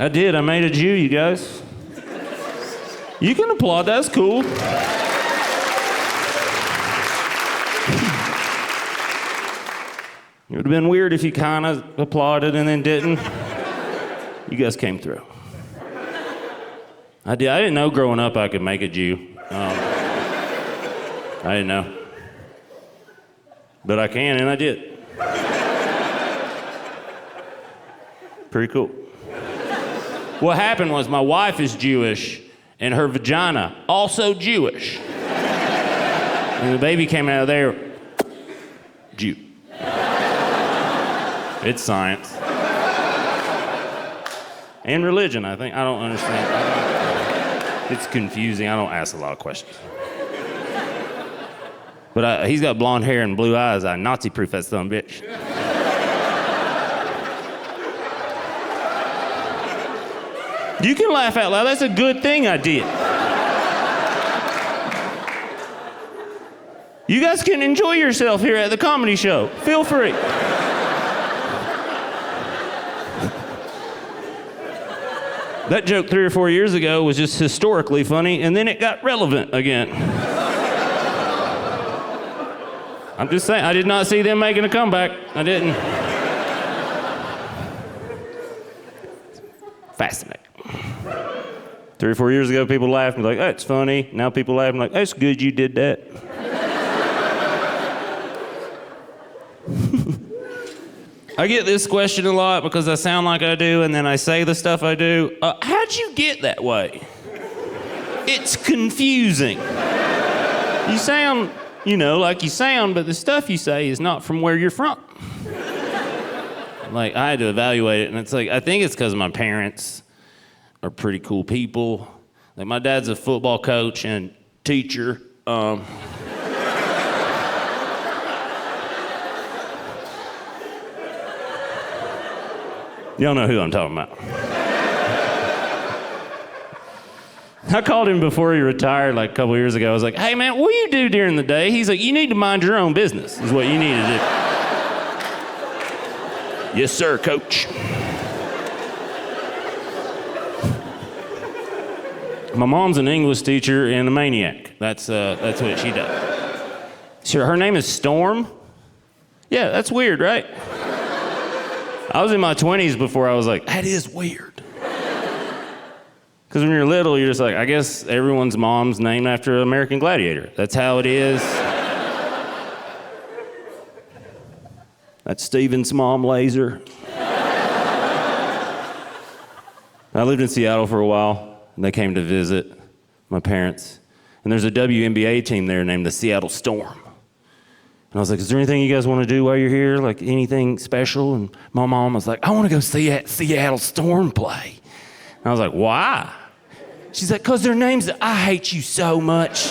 I did. I made a Jew, you guys. You can applaud. That's cool. It would have been weird if you kind of applauded and then didn't. You guys came through. I didn't know growing up I could make a Jew. I didn't know. But I can, and I did. Pretty cool. What happened was my wife is Jewish, and her vagina also Jewish. And the baby came out of there, Jew. It's science. And religion, I think. I don't understand. It's confusing. I don't ask a lot of questions. But he's got blonde hair and blue eyes. I Nazi-proof that son of a bitch. You can laugh out loud. That's a good thing I did. You guys can enjoy yourself here at the comedy show. Feel free. That joke 3 or 4 years ago was just historically funny, and then it got relevant again. I'm just saying, I did not see them making a comeback. I didn't. Fascinating. 3 or 4 years ago, people laughed and be like, that's funny. Now people laugh and like, that's good you did that. I get this question a lot because I sound like I do and then I say the stuff I do. How'd you get that way? It's confusing. You sound, like you sound, but the stuff you say is not from where you're from. Like, I had to evaluate it, and it's like, I think it's because my parents are pretty cool people. Like, my dad's a football coach and teacher. Y'all know who I'm talking about. I called him before he retired like a couple years ago. I was like, hey man, what do you do during the day? He's like, you need to mind your own business is what you need to do. Yes sir, coach. My mom's an English teacher and a maniac. That's what she does. Sure, her name is Storm. Yeah, that's weird, right? I was in my 20s before I was like, that is weird. Because when you're little, you're just like, I guess everyone's mom's named after an American Gladiator. That's how it is. That's Steven's mom, Laser. I lived in Seattle for a while, and they came to visit my parents. And there's a WNBA team there named the Seattle Storm. And I was like, is there anything you guys want to do while you're here? Like anything special? And my mom was like, I want to go see that Seattle Storm play. And I was like, why? She's like, because their name's I Hate You So Much.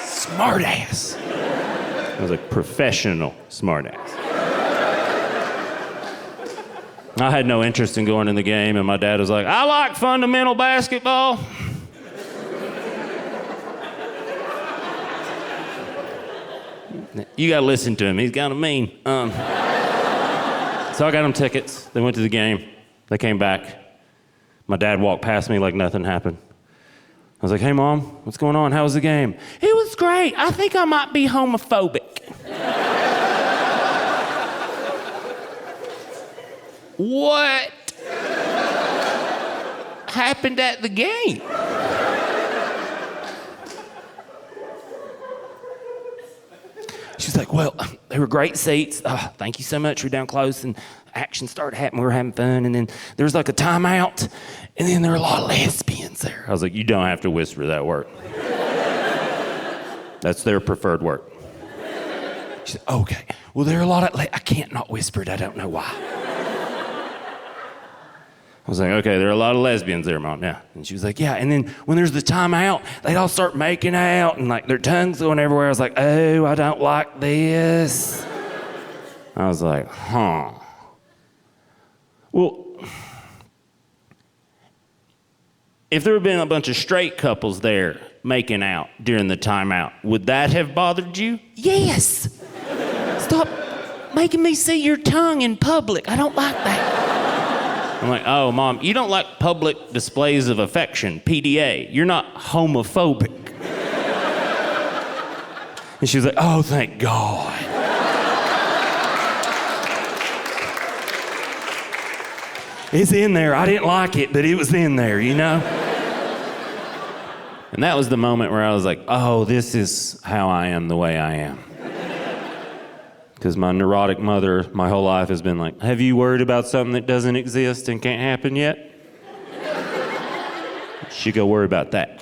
Smart ass. I was like, professional smart ass. I had no interest in going in the game, and my dad was like, I like fundamental basketball. You gotta listen to him. He's kind of mean. So I got them tickets. They went to the game. They came back. My dad walked past me like nothing happened. I was like, hey, Mom, what's going on? How was the game? It was great. I think I might be homophobic. What happened at the game? She's like, well, they were great seats. Thank you so much. We're down close, and action started happening. We were having fun, and then there was like a timeout, and then there were a lot of lesbians there. I was like, you don't have to whisper that word. That's their preferred word. She said, okay. Well, there are a lot of, I can't not whisper it. I don't know why. I was like, okay, there are a lot of lesbians there, Mom, yeah. And she was like, yeah, and then when there's the timeout, they'd all start making out and like their tongues going everywhere. I was like, oh, I don't like this. I was like, huh. Well, if there had been a bunch of straight couples there making out during the timeout, would that have bothered you? Yes. Stop making me see your tongue in public. I don't like that. I'm like, oh, Mom, you don't like public displays of affection, PDA. You're not homophobic. And she was like, oh, thank God. It's in there. I didn't like it, but it was in there, you know? And that was the moment where I was like, oh, this is how I am the way I am. Because my neurotic mother, my whole life has been like, have you worried about something that doesn't exist and can't happen yet? She go worry about that.